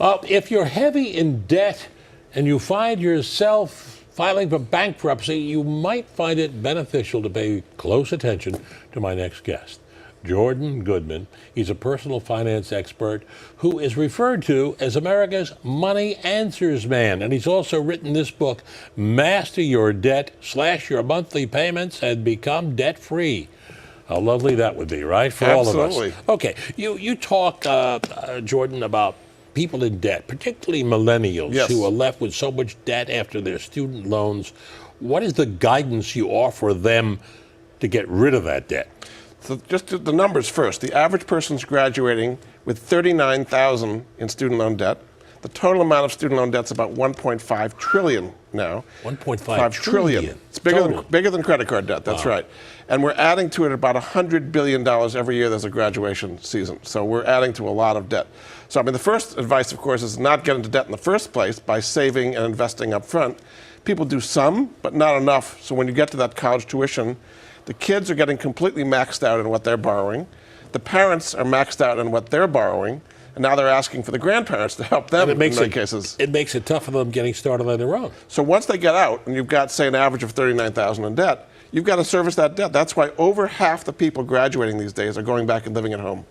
If you're heavy in debt and you find yourself filing for bankruptcy, you might find it beneficial to pay close attention to my next guest, Jordan Goodman. He's a personal finance expert who is referred to as America's money answers man. And he's also written this book, Master Your Debt, Slash Your Monthly Payments, and Become Debt Free. How lovely that would be, right? For Absolutely. all of us. Okay, you talk, Jordan, about people in debt, particularly millennials who are left with so much debt after their student loans. What is the guidance you offer them to get rid of that debt? So just the numbers first. The average person's graduating with $39,000 in student loan debt. The total amount of student loan debt is about $1.5 trillion now. 1.5 trillion. It's bigger than credit card debt, that's right. And we're adding to it about $100 billion every year there's a graduation season. So we're adding to a lot of debt. So I mean, the first advice, of course, is not get into debt in the first place by saving and investing up front. People do some, but not enough. So when you get to that college tuition, the kids are getting completely maxed out in what they're borrowing. The parents are maxed out in what they're borrowing. And now they're asking for the grandparents to help them in many cases. It makes it tough for them getting started on their own. So once they get out, and you've got, say, an average of $39,000 in debt, you've got to service that debt. That's why over half the people graduating these days are going back and living at home.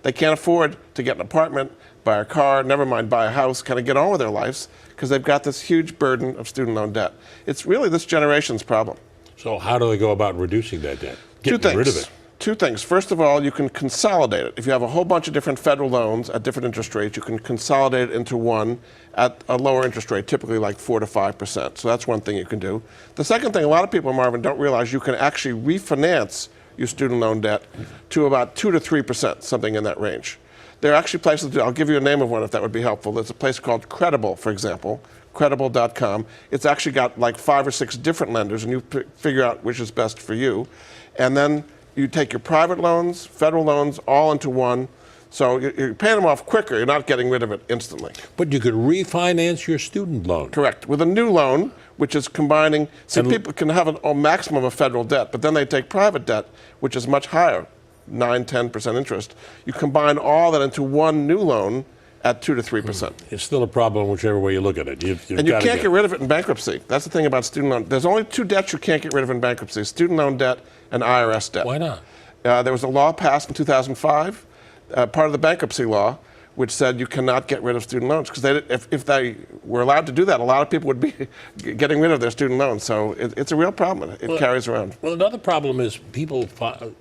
They can't afford to get an apartment, buy a car, never mind buy a house, kind of get on with their lives, because they've got this huge burden of student loan debt. It's really this generation's problem. So how do they go about reducing that debt? Getting rid of it? Two things. First of all, you can consolidate it. If you have a whole bunch of different federal loans at different interest rates, you can consolidate it into one at a lower interest rate, typically like 4 to 5%. So that's one thing you can do. The second thing, a lot of people, Marvin, don't realize you can actually refinance your student loan debt to about 2 to 3%, something in that range. There are actually places to do. I'll give you a name of one if that would be helpful. There's a place called Credible, for example, credible.com. It's actually got like 5 or 6 different lenders, and you figure out which is best for you. And then you take your private loans, federal loans, all into one. So you're paying them off quicker. You're not getting rid of it instantly. But you could refinance your student loan. Correct. With a new loan, which is combining. See, people can have a maximum of federal debt, but then they take private debt, which is much higher, 9, 10% interest. You combine all that into one new loan at 2 to 3%. It's still a problem whichever way you look at it. And you can't get rid of it in bankruptcy. That's the thing about student loan. There's only 2 debts you can't get rid of in bankruptcy: student loan debt and IRS debt. Why not? There was a law passed in 2005, part of the bankruptcy law, which said you cannot get rid of student loans. Because if they were allowed to do that, a lot of people would be getting rid of their student loans. So it's a real problem. It carries around. Well, another problem is people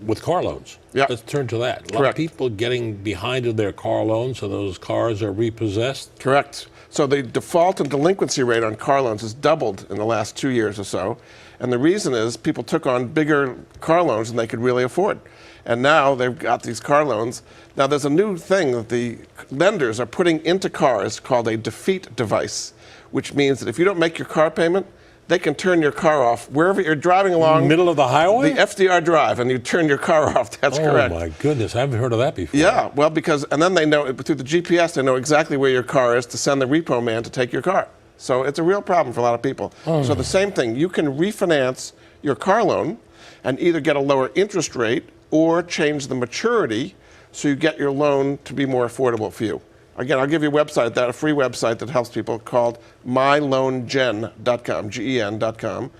with car loans. Yeah. Let's turn to that. A lot of people getting behind in their car loans, so those cars are repossessed. Correct. So the default and delinquency rate on car loans has doubled in the last 2 years or so. And the reason is people took on bigger car loans than they could really afford. And now they've got these car loans. Now there's a new thing that the lenders are putting into cars called a defeat device, which means that if you don't make your car payment, they can turn your car off wherever you're driving along. Middle of the highway? The FDR drive, and you turn your car off. That's correct. Oh my goodness, I haven't heard of that before. Yeah, well, and then they know, through the GPS, they know exactly where your car is to send the repo man to take your car. So it's a real problem for a lot of people. So the same thing, you can refinance your car loan and either get a lower interest rate or change the maturity so you get your loan to be more affordable for you. Again, I'll give you a free website that helps people called myloangen.com, GEN.com.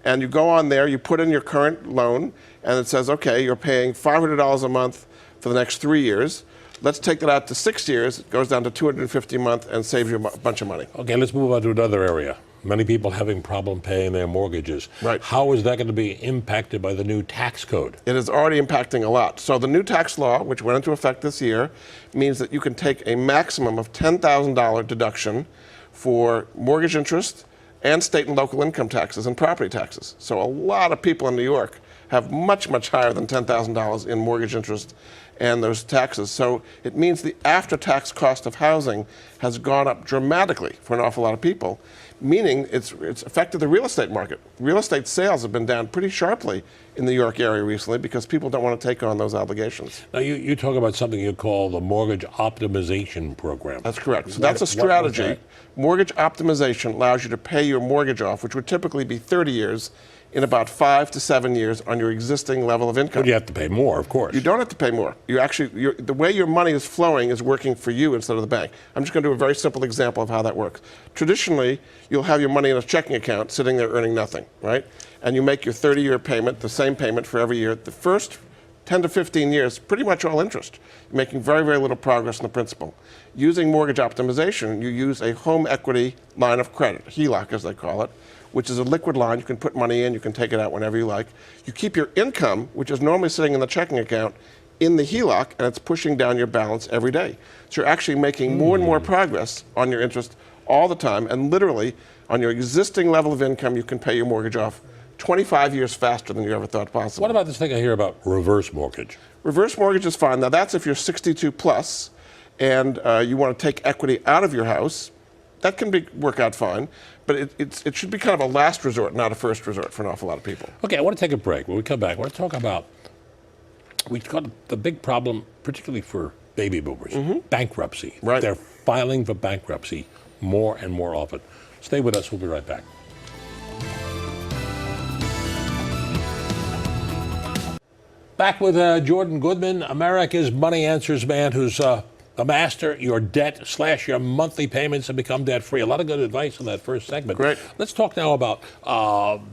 And you go on there, you put in your current loan, and it says, okay, you're paying $500 a month for the next 3 years. Let's take that out to 6 years. It goes down to $250 a month and saves you a bunch of money. Okay, let's move on to another area. Many people having problem paying their mortgages. Right. How is that going to be impacted by the new tax code? It is already impacting a lot. So the new tax law, which went into effect this year, means that you can take a maximum of $10,000 deduction for mortgage interest and state and local income taxes and property taxes. So a lot of people in New York have much, much higher than $10,000 in mortgage interest and those taxes. So it means the after-tax cost of housing has gone up dramatically for an awful lot of people, meaning it's affected the real estate market. Real estate sales have been down pretty sharply in the New York area recently because people don't want to take on those obligations. Now, you talk about something you call the mortgage optimization program. That's correct. So that's a strategy. Mortgage optimization allows you to pay your mortgage off, which would typically be 30 years, in about 5 to 7 years on your existing level of income. But you have to pay more, of course. You don't have to pay more. The way your money is flowing is working for you instead of the bank. I'm just going to do a very simple example of how that works. Traditionally, you'll have your money in a checking account sitting there earning nothing, right? And you make your 30-year payment, the same payment for every year. The first 10 to 15 years, pretty much all interest. You're making very, very little progress in the principal. Using mortgage optimization, you use a home equity line of credit, HELOC as they call it, which is a liquid line. You can put money in, you can take it out whenever you like. You keep your income, which is normally sitting in the checking account, in the HELOC, and it's pushing down your balance every day. So you're actually making more and more progress on your interest all the time, and literally, on your existing level of income, you can pay your mortgage off 25 years faster than you ever thought possible. What about this thing I hear about reverse mortgage? Reverse mortgage is fine. Now that's if you're 62 plus and you want to take equity out of your house. That can work out fine, but it should be kind of a last resort, not a first resort for an awful lot of people. Okay, I want to take a break. When we come back, I want to talk about the big problem, particularly for baby boomers, bankruptcy. Right. They're filing for bankruptcy more and more often. Stay with us. We'll be right back. Back with Jordan Goodman, America's Money Answers man, who's the master. Your debt / your monthly payments have become debt-free. A lot of good advice in that first segment. Great. Let's talk now about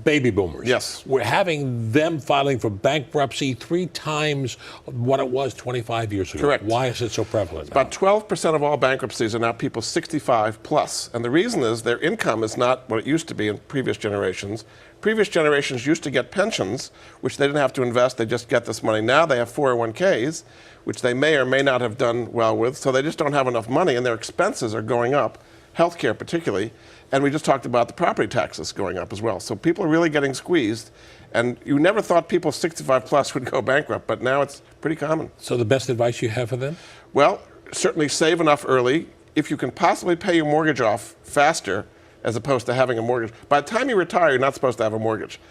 baby boomers. Yes. We're having them filing for bankruptcy 3 times what it was 25 years ago. Correct. Why is it so prevalent now? About 12% of all bankruptcies are now people 65 plus. And the reason is their income is not what it used to be in previous generations. Previous generations used to get pensions, which they didn't have to invest, they just get this money. Now they have 401ks, which they may or may not have done well with, so they just don't have enough money and their expenses are going up, healthcare particularly, and we just talked about the property taxes going up as well. So people are really getting squeezed, and you never thought people 65 plus would go bankrupt, but now it's pretty common. So the best advice you have for them? Well, certainly save enough early. If you can possibly pay your mortgage off faster, as opposed to having a mortgage. By the time you retire, you're not supposed to have a mortgage.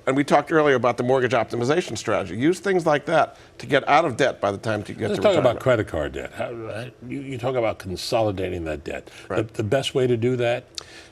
And we talked earlier about the mortgage optimization strategy. Use things like that to get out of debt by the time you get to retirement. Let's talk about credit card debt. You talk about consolidating that debt. Right. The best way to do that?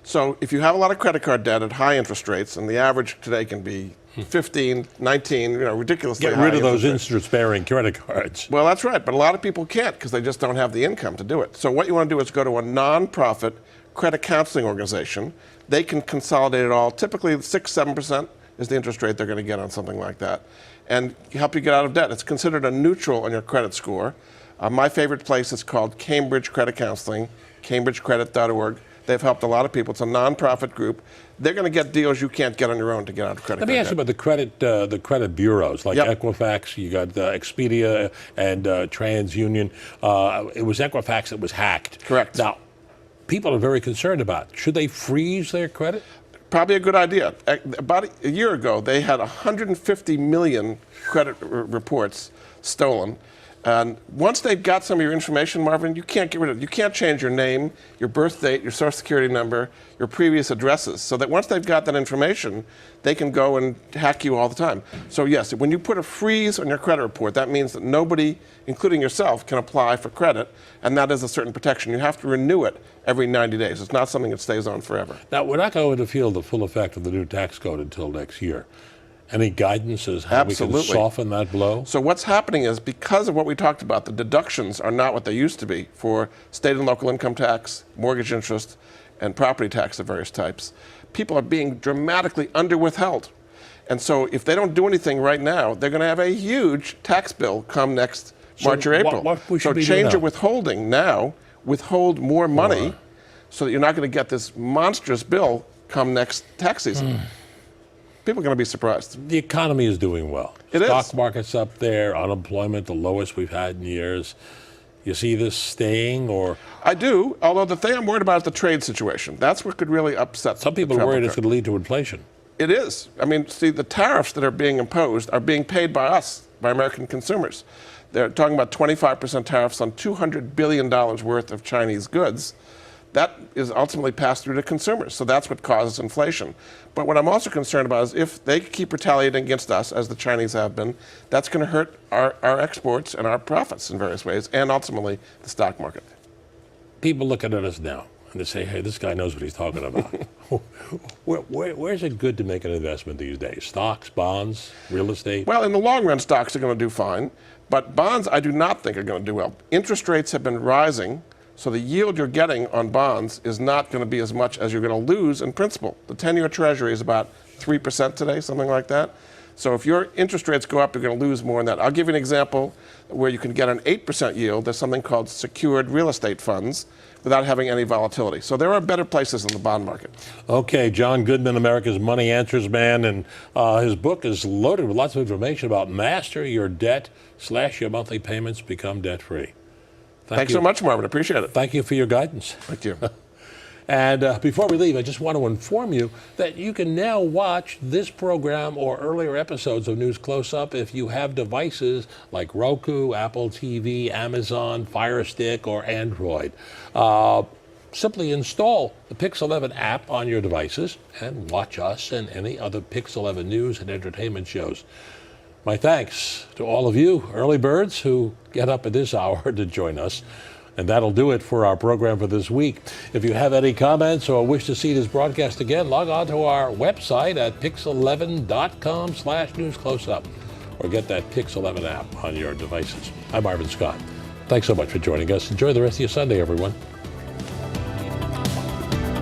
So if you have a lot of credit card debt at high interest rates, and the average today can be 15, 19, ridiculously high. Get rid of those interest-bearing credit cards. Well, that's right, but a lot of people can't because they just don't have the income to do it. So what you want to do is go to a non-profit credit counseling organization. They can consolidate it all. Typically 6-7% is the interest rate they're going to get on something like that, and help you get out of debt. It's considered a neutral on your credit score. My favorite place is called Cambridge Credit Counseling, cambridgecredit.org. They've helped a lot of people. It's a nonprofit group. They're going to get deals you can't get on your own to get out of credit. Let me ask you about the credit bureaus like Equifax. You got Expedia and TransUnion. It was Equifax that was hacked. Correct. Now, people are very concerned about it. Should they freeze their credit? Probably a good idea. About a year ago, they had 150 million credit reports stolen. And once they've got some of your information, Marvin, you can't get rid of it. You can't change your name, your birth date, your social security number, your previous addresses. So that once they've got that information, they can go and hack you all the time. So yes, when you put a freeze on your credit report, that means that nobody, including yourself, can apply for credit, and that is a certain protection. You have to renew it every 90 days. It's not something that stays on forever. Now, we're not going to feel the full effect of the new tax code until next year. Any guidance as how we can soften that blow? So what's happening is, because of what we talked about, the deductions are not what they used to be for state and local income tax, mortgage interest, and property tax of various types. People are being dramatically underwithheld. And so if they don't do anything right now, they're going to have a huge tax bill come next March or April. So change your withholding now, withhold more money so that you're not going to get this monstrous bill come next tax season. People are going to be surprised. The economy is doing well. It is. Stock market's up there, unemployment the lowest we've had in years. You see this staying, or? I do, although the thing I'm worried about is the trade situation. That's what could really upset some people are worried it's going to lead to inflation. It is. I mean, see, the tariffs that are being imposed are being paid by us, by American consumers. They're talking about 25% tariffs on $200 billion worth of Chinese goods. That is ultimately passed through to consumers. So that's what causes inflation. But what I'm also concerned about is if they keep retaliating against us, as the Chinese have been, that's going to hurt our exports and our profits in various ways, and ultimately the stock market. People looking at us now, and to say, hey, this guy knows what he's talking about. Where's it good to make an investment these days? Stocks, bonds, real estate? Well, in the long run, stocks are going to do fine, but bonds I do not think are going to do well. Interest rates have been rising, so the yield you're getting on bonds is not going to be as much as you're going to lose in principal. The 10-year Treasury is about 3% today, something like that. So if your interest rates go up, you're going to lose more than that. I'll give you an example where you can get an 8% yield. There's something called secured real estate funds without having any volatility. So there are better places in the bond market. Okay, John Goodman, America's Money Answers Man, and his book is loaded with lots of information about master your debt, slash your monthly payments, become debt-free. Thanks so much, Marvin. Appreciate it. Thank you for your guidance. Thank you. And before we leave, I just want to inform you that you can now watch this program or earlier episodes of News Close-Up if you have devices like Roku, Apple TV, Amazon, Fire Stick, or Android. Simply install the PIX 11 app on your devices and watch us and any other PIX 11 news and entertainment shows. My thanks to all of you early birds who get up at this hour to join us. And that'll do it for our program for this week. If you have any comments or wish to see this broadcast again, log on to our website at pix11.com/newscloseup or get that PIX 11 app on your devices. I'm Marvin Scott. Thanks so much for joining us. Enjoy the rest of your Sunday, everyone.